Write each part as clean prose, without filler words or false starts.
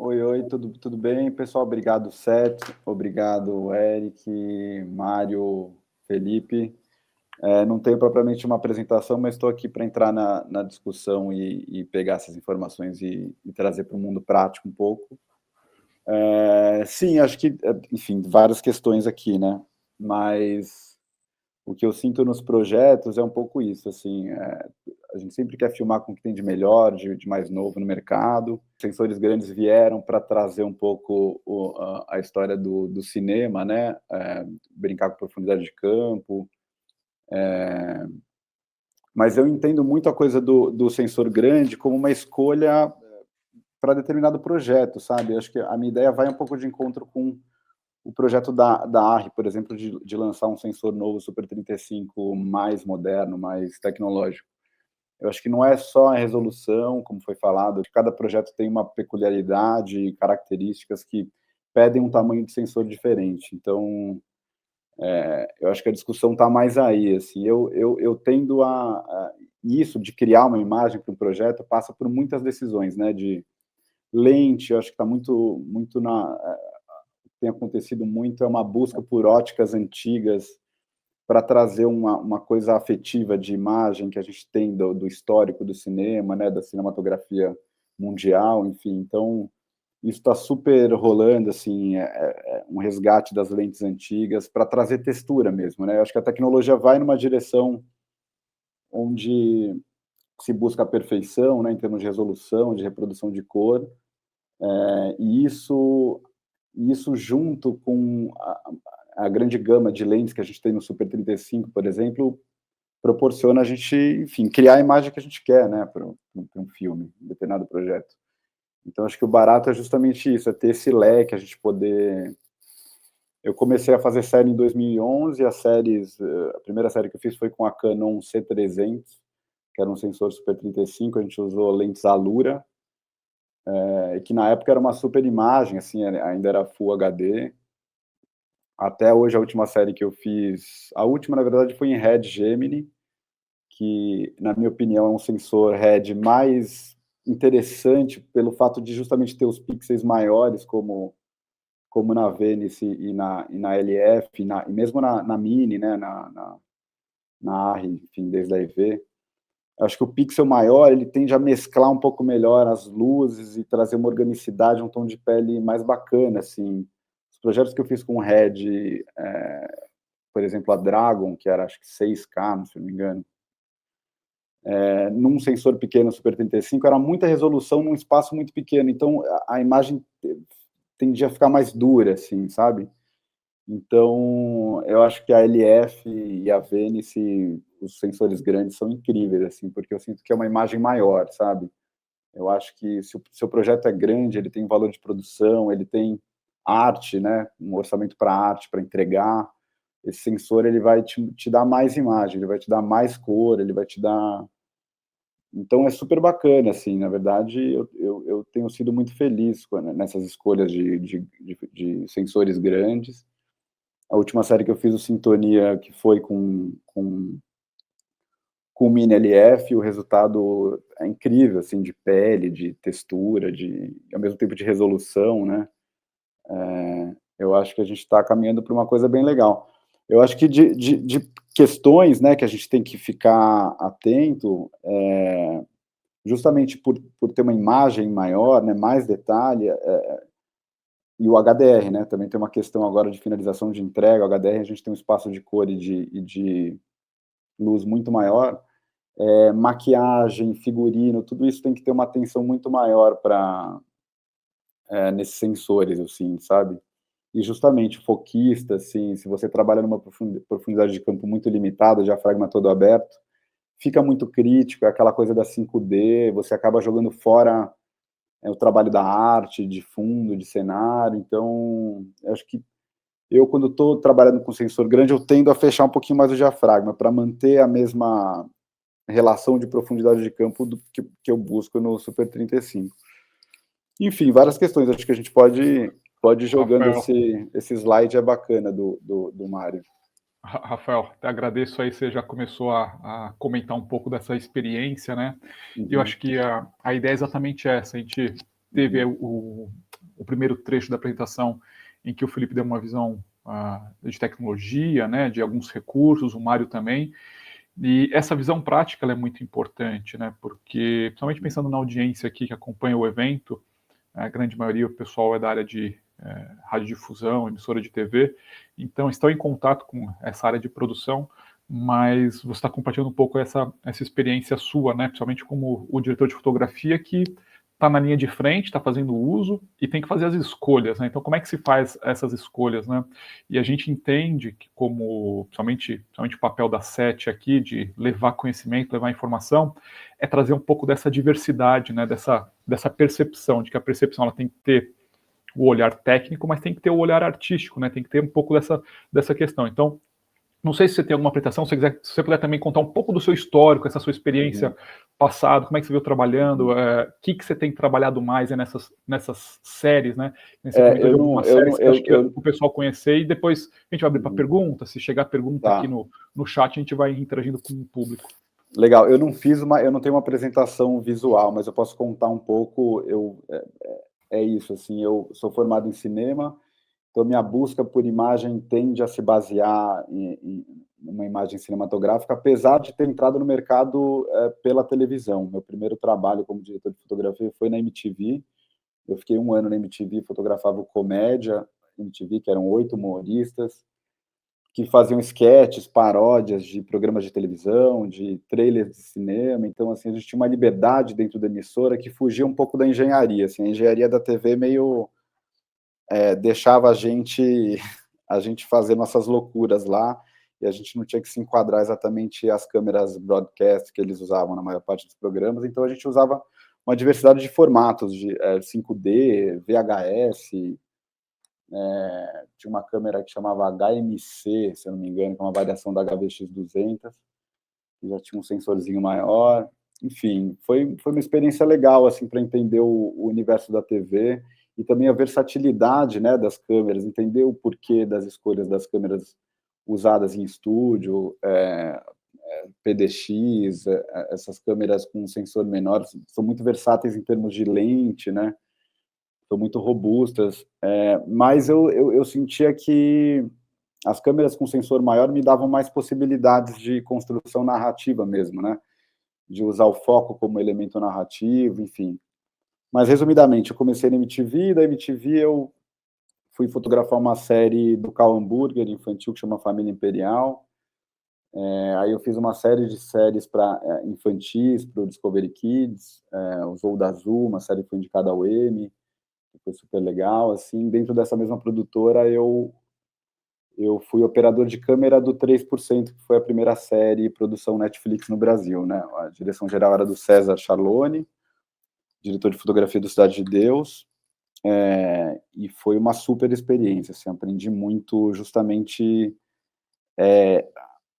Oi, oi, tudo bem, pessoal? Obrigado, Seth. Obrigado, Eric, Mário, Felipe. Não tenho propriamente uma apresentação, mas estou aqui para entrar na discussão e pegar essas informações e trazer para o mundo prático um pouco. Sim, acho que, enfim, várias questões aqui, né? Mas o que eu sinto nos projetos é um pouco isso, assim, a gente sempre quer filmar com o que tem de melhor, de mais novo no mercado. Sensores grandes vieram para trazer um pouco a história do cinema, né? Brincar com profundidade de campo. Mas eu entendo muito a coisa do sensor grande como uma escolha para determinado projeto, sabe? Acho que a minha ideia vai um pouco de encontro com o projeto da ARRI, por exemplo, de lançar um sensor novo Super 35 mais moderno, mais tecnológico. Eu acho que não é só a resolução, como foi falado, cada projeto tem uma peculiaridade, características que pedem um tamanho de sensor diferente. Então, eu acho que a discussão está mais aí. Assim, eu tendo isso de criar uma imagem para um projeto passa por muitas decisões, né? De lente, eu acho que está muito tem acontecido muito, é uma busca por óticas antigas para trazer uma coisa afetiva de imagem que a gente tem do histórico do cinema, né, da cinematografia mundial, enfim. Então, isso está super rolando, assim, um resgate das lentes antigas para trazer textura mesmo, né? Eu acho que a tecnologia vai numa direção onde se busca a perfeição, né, em termos de resolução, de reprodução de cor, e isso junto com a grande gama de lentes que a gente tem no Super 35, por exemplo, proporciona a gente, enfim, criar a imagem que a gente quer, né, para um filme, um determinado projeto. Então, acho que o barato é justamente isso, é ter esse leque, a gente poder... Eu comecei a fazer série em 2011, a primeira série que eu fiz foi com a Canon C300, que era um sensor Super 35, a gente usou lentes Alura, que na época era uma super imagem, assim, ainda era Full HD. Até hoje, a última série que eu fiz, a última, na verdade, foi em Red Gemini, que, na minha opinião, é um sensor RED mais interessante pelo fato de justamente ter os pixels maiores, como na Venice e na LF, e mesmo na Mini, né, na ARRI, enfim, desde a EV. Acho que o pixel maior, ele tende a mesclar um pouco melhor as luzes e trazer uma organicidade, um tom de pele mais bacana, assim. Os projetos que eu fiz com o RED, por exemplo, a Dragon, que era, acho que 6K, se não me engano, num sensor pequeno Super 35, era muita resolução num espaço muito pequeno, então a imagem tendia a ficar mais dura, assim, sabe? Então, eu acho que a LF e a Venice, os sensores grandes são incríveis, assim, porque eu sinto que é uma imagem maior, sabe? Eu acho que se o seu projeto é grande, ele tem valor de produção, ele tem arte, né? Um orçamento para arte, para entregar. Esse sensor, ele vai te dar mais imagem, ele vai te dar mais cor, ele vai te dar... Então, é super bacana, assim, na verdade, eu tenho sido muito feliz nessas escolhas de sensores grandes. A última série que eu fiz, o Sintonia, que foi com o Mini LF, o resultado é incrível, assim, de pele, de textura, ao mesmo tempo de resolução, né? Eu acho que a gente está caminhando para uma coisa bem legal. Eu acho que de questões, né, que a gente tem que ficar atento, justamente por ter uma imagem maior, né, mais detalhe, e o HDR, né, também tem uma questão agora de finalização de entrega. O HDR, a gente tem um espaço de cor e de luz muito maior. Maquiagem, figurino, tudo isso tem que ter uma atenção muito maior nesses sensores, assim, sabe? E justamente, foquista, assim, se você trabalha numa profundidade de campo muito limitada, diafragma todo aberto, fica muito crítico, é aquela coisa da 5D, você acaba jogando fora o trabalho da arte, de fundo, de cenário. Então, eu acho que quando estou trabalhando com sensor grande, eu tendo a fechar um pouquinho mais o diafragma, para manter a mesma relação de profundidade de campo que eu busco no Super 35. Enfim, várias questões, acho que a gente pode ir jogando esse slide, é bacana, do Mário. Rafael, te agradeço aí, você já começou a comentar um pouco dessa experiência, né? E eu Uhum. acho que a ideia é exatamente essa. A gente teve o primeiro trecho da apresentação em que o Felipe deu uma visão de tecnologia, né, de alguns recursos, o Mário também. E essa visão prática ela é muito importante, né, porque, principalmente pensando na audiência aqui que acompanha o evento, a grande maioria do pessoal é da área de radiodifusão, emissora de TV, então estão em contato com essa área de produção, mas você está compartilhando um pouco essa experiência sua, né, principalmente como o diretor de fotografia que está na linha de frente, está fazendo uso e tem que fazer as escolhas, né? Então, como é que se faz essas escolhas, né? E a gente entende que, como, principalmente o papel da SET aqui, de levar conhecimento, levar informação, é trazer um pouco dessa diversidade, né? Dessa percepção, de que a percepção ela tem que ter o olhar técnico, mas tem que ter o olhar artístico, né? Tem que ter um pouco dessa questão. Então, não sei se você tem alguma apresentação, se você puder também contar um pouco do seu histórico, essa sua experiência passada, como é que você veio trabalhando, o que você tem trabalhado mais nessas séries, né? Você comentou de algumas séries que acho que o pessoal conhecer, e depois a gente vai abrir para pergunta, se chegar pergunta aqui no chat, a gente vai interagindo com o público. Legal, eu não tenho uma apresentação visual, mas eu posso contar um pouco, é isso, assim, eu sou formado em cinema, então minha busca por imagem tende a se basear em uma imagem cinematográfica, apesar de ter entrado no mercado pela televisão. Meu primeiro trabalho como diretor de fotografia foi na MTV, eu fiquei 1 ano na MTV, fotografava o Comédia, MTV, que eram 8 humoristas, que faziam sketches, paródias de programas de televisão, de trailers de cinema. Então, assim, a gente tinha uma liberdade dentro da emissora que fugia um pouco da engenharia. Assim, a engenharia da TV meio deixava a gente fazer nossas loucuras lá, e a gente não tinha que se enquadrar exatamente as câmeras broadcast que eles usavam na maior parte dos programas. Então, a gente usava uma diversidade de formatos, de 5D, VHS, tinha uma câmera que chamava HMC, se eu não me engano, que é uma variação da HVX200, que já tinha um sensorzinho maior. Enfim, foi uma experiência legal, assim, para entender o universo da TV e também a versatilidade, né, das câmeras, entender o porquê das escolhas das câmeras usadas em estúdio, PDX, essas câmeras com sensor menor, são muito versáteis em termos de lente, né, são muito robustas, mas eu sentia que as câmeras com sensor maior me davam mais possibilidades de construção narrativa mesmo, né, de usar o foco como elemento narrativo, enfim. Mas, resumidamente, eu comecei na MTV, da MTV eu fui fotografar uma série do Karl Hamburger, infantil, que chama Família Imperial. Aí eu fiz uma série de séries para infantis, para o Discovery Kids, o Zou da Azul, uma série que foi indicada ao Emmy, que foi super legal. Assim, dentro dessa mesma produtora, eu fui operador de câmera do 3%, que foi a primeira série produção Netflix no Brasil, né? A direção geral era do César Charlone, diretor de fotografia do Cidade de Deus, e foi uma super experiência, assim, aprendi muito justamente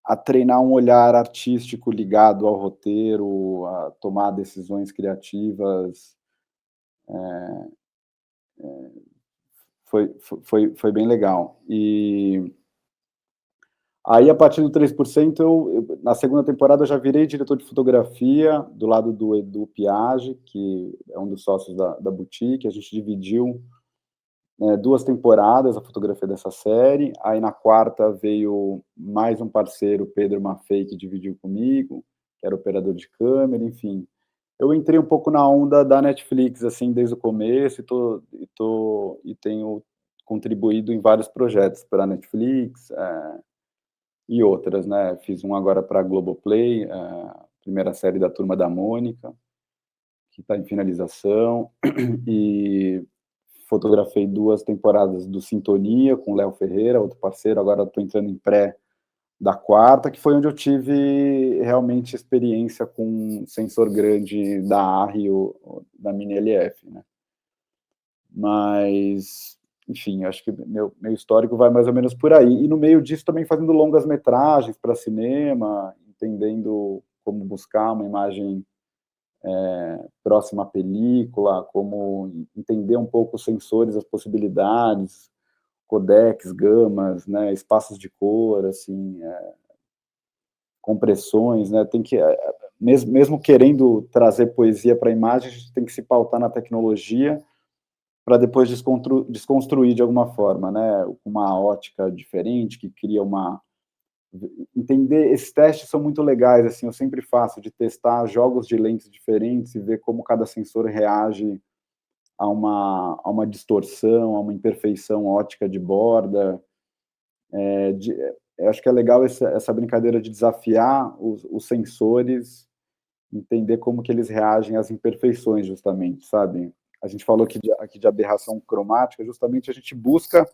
a treinar um olhar artístico ligado ao roteiro, a tomar decisões criativas, foi bem legal. E aí, a partir do 3%, na segunda temporada, eu já virei diretor de fotografia, do lado do Edu Piage, que é um dos sócios da Boutique. A gente dividiu 2 temporadas a fotografia dessa série. Aí, na quarta, veio mais um parceiro, Pedro Maffei, que dividiu comigo, que era operador de câmera, enfim. Eu entrei um pouco na onda da Netflix, assim, desde o começo, e tenho contribuído em vários projetos para a Netflix, e outras, né? Fiz um agora para a Globoplay, a primeira série da Turma da Mônica, que está em finalização, e fotografei 2 temporadas do Sintonia, com o Léo Ferreira, outro parceiro. Agora estou entrando em pré da quarta, que foi onde eu tive realmente experiência com sensor grande da ARRI, da Mini LF, né? Mas, enfim, acho que meu histórico vai mais ou menos por aí. E no meio disso também fazendo longas metragens para cinema, entendendo como buscar uma imagem próxima à película, como entender um pouco os sensores, as possibilidades, codecs, gamas, né, espaços de cor, assim, compressões, né, tem que, mesmo querendo trazer poesia para a imagem, a gente tem que se pautar na tecnologia para depois desconstruir de alguma forma, né? Uma ótica diferente, que cria uma... Entender, esses testes são muito legais, assim, eu sempre faço, de testar jogos de lentes diferentes e ver como cada sensor reage a uma distorção, a uma imperfeição ótica de borda. Eu acho que é legal essa brincadeira de desafiar os sensores, entender como que eles reagem às imperfeições, justamente, sabe? A gente falou aqui de aberração cromática, justamente a gente busca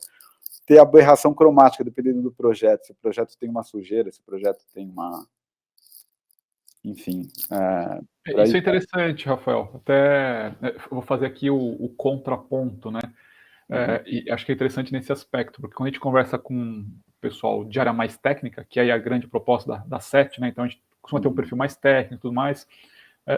ter aberração cromática, dependendo do projeto. Se o projeto tem uma sujeira, se o projeto tem uma... Enfim. Isso é interessante, Rafael. Até eu vou fazer aqui o contraponto, né? E acho que é interessante nesse aspecto, porque quando a gente conversa com o pessoal de área mais técnica, que aí é a grande proposta da SET, né? Então a gente costuma ter um perfil mais técnico e tudo mais,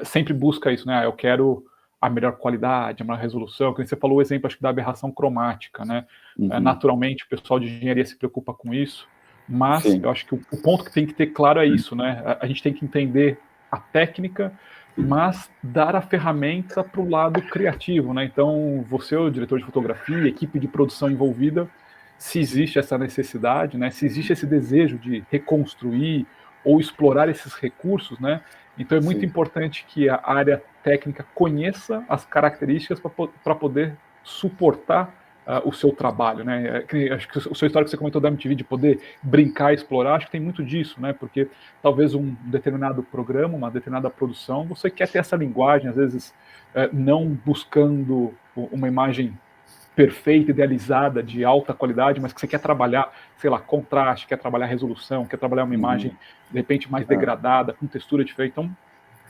sempre busca isso, né? Eu quero a melhor qualidade, a melhor resolução. Como você falou o exemplo, acho que da aberração cromática, né? Naturalmente, o pessoal de engenharia se preocupa com isso, mas Sim. eu acho que o ponto que tem que ter claro é isso, né? A gente tem que entender a técnica, mas dar a ferramenta para o lado criativo, né? Então, você, o diretor de fotografia, equipe de produção envolvida, se existe essa necessidade, né? Se existe esse desejo de reconstruir ou explorar esses recursos, né? Então é muito importante que a área técnica conheça as características para poder suportar o seu trabalho, né? Acho que o seu história que você comentou da MTV de poder brincar e explorar, acho que tem muito disso, né? Porque talvez um determinado programa, uma determinada produção, você quer ter essa linguagem, às vezes não buscando uma imagem perfeita, idealizada, de alta qualidade, mas que você quer trabalhar, sei lá, contraste, quer trabalhar resolução, quer trabalhar uma imagem, de repente, mais degradada, com textura diferente. Então,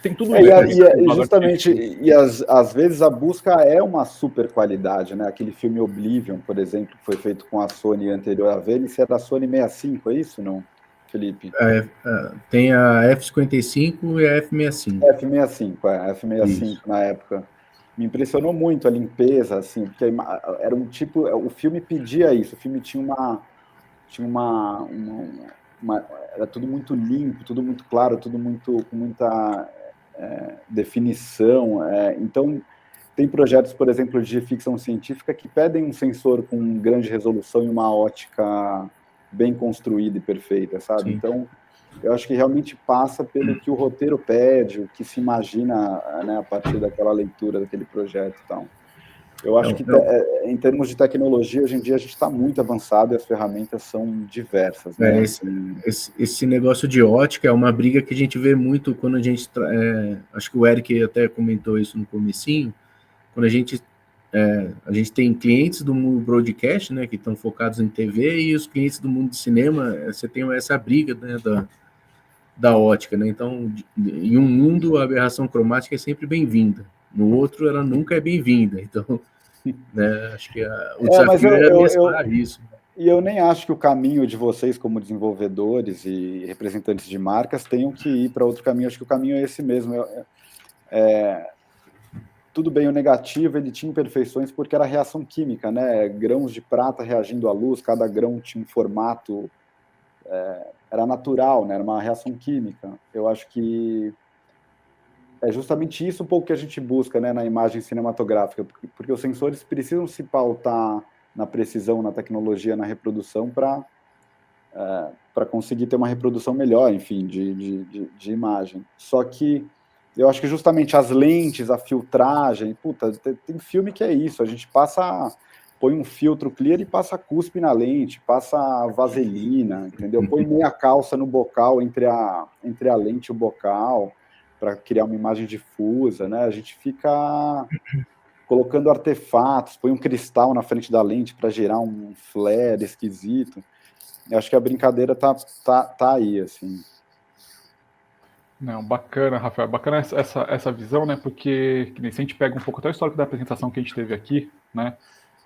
tem tudo isso. E justamente, às vezes a busca é uma super qualidade, né? Aquele filme Oblivion, por exemplo, que foi feito com a Sony anterior a Venice, era a Sony 65, é isso, não, Felipe? Tem a F55 e a F65. F65 na época. Me impressionou muito a limpeza, assim, porque era um tipo, o filme pedia isso, o filme tinha era tudo muito limpo, tudo muito claro, tudo muito com muita definição. Então, tem projetos, por exemplo, de ficção científica que pedem um sensor com grande resolução e uma ótica bem construída e perfeita, sabe? Sim. Então, eu acho que realmente passa pelo que o roteiro pede, o que se imagina, né, a partir daquela leitura daquele projeto e tal. Eu acho que, em termos de tecnologia, hoje em dia a gente está muito avançado e as ferramentas são diversas. Né? Esse negócio de ótica é uma briga que a gente vê muito quando a gente... acho que o Eric até comentou isso no comecinho, quando a gente tem clientes do mundo broadcast, né, que estão focados em TV, e os clientes do mundo de cinema, você tem essa briga, né, da ótica, né? Então, em um mundo, a aberração cromática é sempre bem-vinda. No outro, ela nunca é bem-vinda. Então, né, acho que o desafio é mesclar isso. E eu nem acho que o caminho de vocês, como desenvolvedores e representantes de marcas, tenham que ir para outro caminho. Acho que o caminho é esse mesmo. Tudo bem, o negativo, ele tinha imperfeições porque era reação química, né? Grãos de prata reagindo à luz, cada grão tinha um formato... era natural, né? Era uma reação química. Eu acho que é justamente isso um pouco que a gente busca, né, na imagem cinematográfica, porque os sensores precisam se pautar na precisão, na tecnologia, na reprodução para conseguir ter uma reprodução melhor, enfim, de imagem. Só que eu acho que justamente as lentes, a filtragem, tem filme que é isso, a gente põe um filtro clear e passa cuspe na lente, passa vaselina, entendeu? Põe meia calça no bocal, entre a lente e o bocal, para criar uma imagem difusa, né? A gente fica colocando artefatos, põe um cristal na frente da lente para gerar um flare esquisito. Eu acho que a brincadeira tá aí, assim. Não, bacana, Rafael, bacana essa visão, né? Porque se a gente pega um pouco até o histórico da apresentação que a gente teve aqui, né?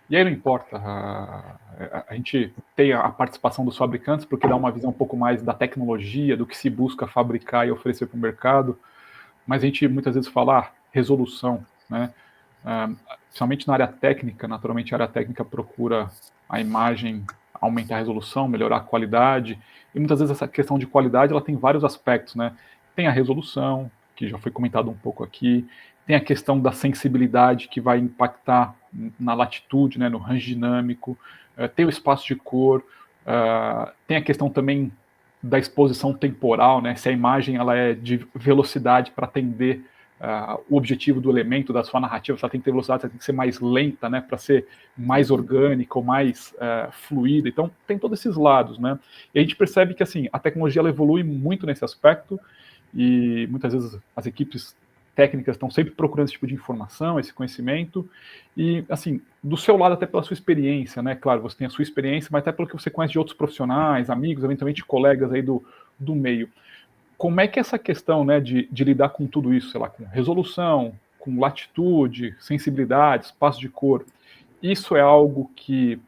E aí não importa, a gente tem a participação dos fabricantes porque dá uma visão um pouco mais da tecnologia, do que se busca fabricar e oferecer para o mercado, mas a gente muitas vezes fala resolução, né? Principalmente na área técnica, naturalmente a área técnica procura a imagem aumentar a resolução, melhorar a qualidade, e muitas vezes essa questão de qualidade ela tem vários aspectos, né? Tem a resolução, que já foi comentado um pouco aqui, tem a questão da sensibilidade, que vai impactar na latitude, né, no range dinâmico, tem o espaço de cor, tem a questão também da exposição temporal, né, se a imagem ela é de velocidade para atender o objetivo do elemento da sua narrativa, se ela tem que ter velocidade, ela tem que ser mais lenta, né, para ser mais orgânica ou mais fluida. Então, tem todos esses lados, né? E a gente percebe que, assim, a tecnologia ela evolui muito nesse aspecto e muitas vezes as equipes técnicas estão sempre procurando esse tipo de informação, esse conhecimento, e, assim, do seu lado, até pela sua experiência, né? Claro, você tem a sua experiência, mas até pelo que você conhece de outros profissionais, amigos, eventualmente colegas aí do meio. Como é que essa questão, né, de lidar com tudo isso, sei lá, com resolução, com latitude, sensibilidade, espaço de cor, isso é algo que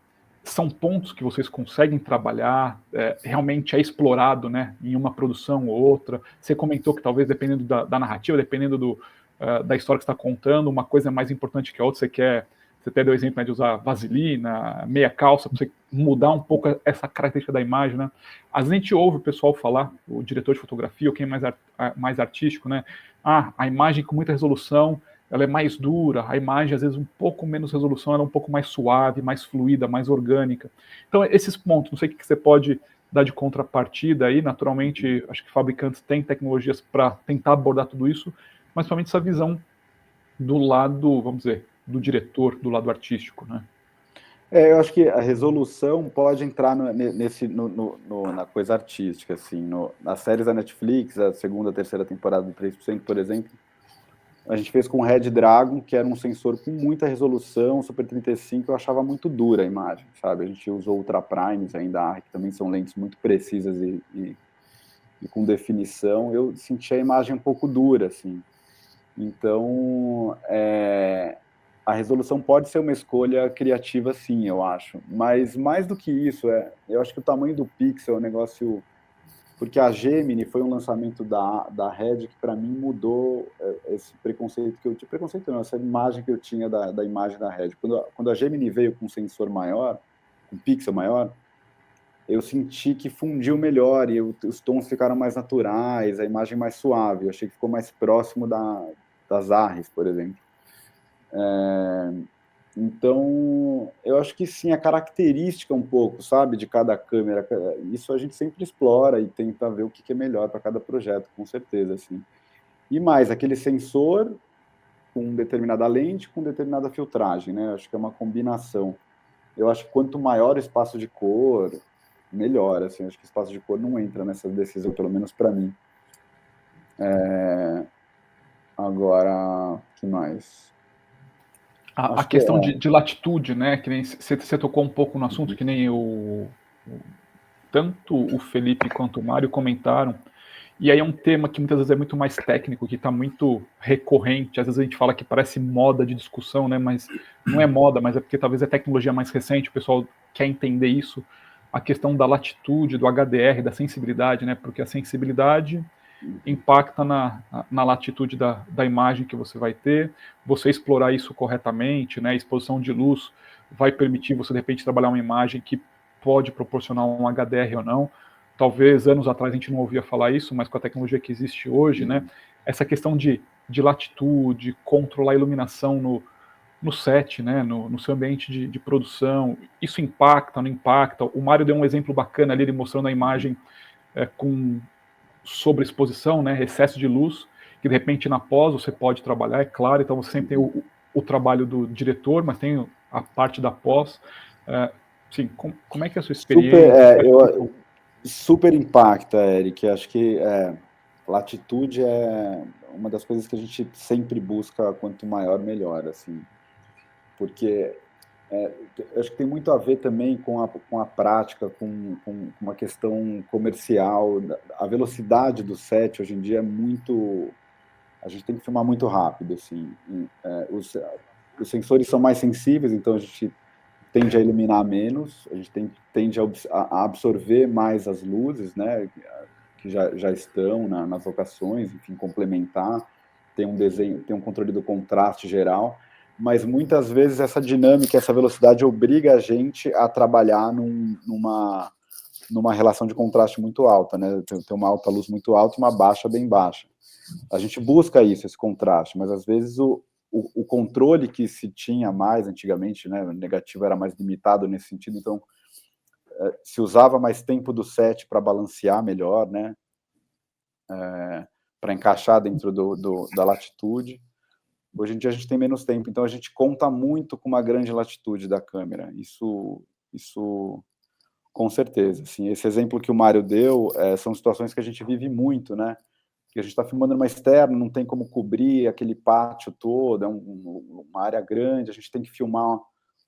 são pontos que vocês conseguem trabalhar, realmente é explorado, né, em uma produção ou outra? Você comentou que talvez dependendo da narrativa, dependendo da história que você está contando, uma coisa é mais importante que a outra, você até deu o exemplo, né, de usar vaselina, meia calça, para você mudar um pouco essa característica da imagem, né? Às vezes a gente ouve o pessoal falar, o diretor de fotografia, ou quem é mais artístico, né? A imagem com muita resolução, ela é mais dura, a imagem, às vezes, um pouco menos resolução, ela é um pouco mais suave, mais fluida, mais orgânica. Então, esses pontos, não sei o que você pode dar de contrapartida aí, naturalmente, acho que fabricantes têm tecnologias para tentar abordar tudo isso, mas principalmente essa visão do lado, vamos dizer, do diretor, do lado artístico, né? Eu acho que a resolução pode entrar na coisa artística, assim, nas séries da Netflix, a segunda, terceira temporada do 3%, por exemplo, a gente fez com o Red Dragon, que era um sensor com muita resolução, Super 35, eu achava muito dura a imagem, sabe? A gente usou Ultra Primes ainda, que também são lentes muito precisas e com definição, eu senti a imagem um pouco dura, assim. Então, a resolução pode ser uma escolha criativa, sim, eu acho. Mas, mais do que isso, eu acho que o tamanho do pixel é um negócio... Porque a Gemini foi um lançamento da Red que, para mim, mudou esse preconceito que eu tinha. Preconceito não, essa imagem que eu tinha da imagem da Red. Quando a Gemini veio com um sensor maior, com um pixel maior, eu senti que fundiu melhor e os tons ficaram mais naturais, a imagem mais suave. Eu achei que ficou mais próximo das ARRIs, por exemplo. Então, eu acho que sim, a característica um pouco, sabe, de cada câmera, isso a gente sempre explora e tenta ver o que é melhor para cada projeto, com certeza, assim. E mais, aquele sensor com determinada lente, com determinada filtragem, né, acho que é uma combinação. Eu acho que quanto maior o espaço de cor, melhor, assim, acho que o espaço de cor não entra nessa decisão, pelo menos para mim. Agora, o que mais? A questão de latitude, né, que nem você tocou um pouco no assunto, que nem tanto o Felipe quanto o Mário comentaram, e aí é um tema que muitas vezes é muito mais técnico, que está muito recorrente, às vezes a gente fala que parece moda de discussão, né, mas não é moda, mas é porque talvez é tecnologia mais recente, o pessoal quer entender isso, a questão da latitude, do HDR, da sensibilidade, né, porque a sensibilidade impacta na latitude da imagem que você vai ter, você explorar isso corretamente, né, a exposição de luz vai permitir você, de repente, trabalhar uma imagem que pode proporcionar um HDR ou não. Talvez anos atrás a gente não ouvia falar isso, mas com a tecnologia que existe hoje, né, essa questão de latitude, controlar a iluminação no set, né, no seu ambiente de produção, isso impacta, não impacta? O Mário deu um exemplo bacana ali, ele mostrando a imagem com sobreexposição, né, excesso de luz, que de repente na pós você pode trabalhar, é claro, então você sempre tem o trabalho do diretor, mas tem a parte da pós. Sim, como é que é a sua experiência? Super impacta, Eric. Acho que latitude é uma das coisas que a gente sempre busca, quanto maior, melhor, assim. Porque acho que tem muito a ver também com a prática, com uma questão comercial. A velocidade do set hoje em dia é muito... A gente tem que filmar muito rápido, assim. Os sensores são mais sensíveis, então a gente tende a iluminar menos, a gente tende a absorver mais as luzes, né, que já estão nas locações, enfim, complementar, tem um desenho, tem um controle do contraste geral, mas muitas vezes essa dinâmica, essa velocidade obriga a gente a trabalhar numa relação de contraste muito alta, né, tem uma alta luz muito alta e uma baixa bem baixa. A gente busca isso, esse contraste, mas às vezes o controle que se tinha mais antigamente, né, o negativo era mais limitado nesse sentido, então se usava mais tempo do set para balancear melhor, né, para encaixar dentro da latitude. Hoje em dia a gente tem menos tempo, então a gente conta muito com uma grande latitude da câmera, isso com certeza. Assim, esse exemplo que o Mário deu são situações que a gente vive muito, né, que a gente está filmando numa externa, não tem como cobrir aquele pátio todo, é uma área grande, a gente tem que filmar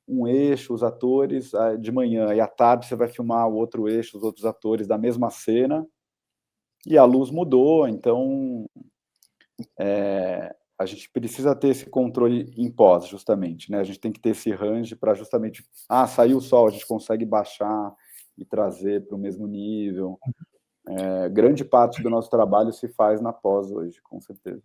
um eixo, os atores, de manhã, e à tarde você vai filmar o outro eixo, os outros atores da mesma cena, e a luz mudou, então a gente precisa ter esse controle em pós, justamente, né? A gente tem que ter esse range para justamente, saiu o sol, a gente consegue baixar e trazer para o mesmo nível. Grande parte do nosso trabalho se faz na pós hoje, com certeza.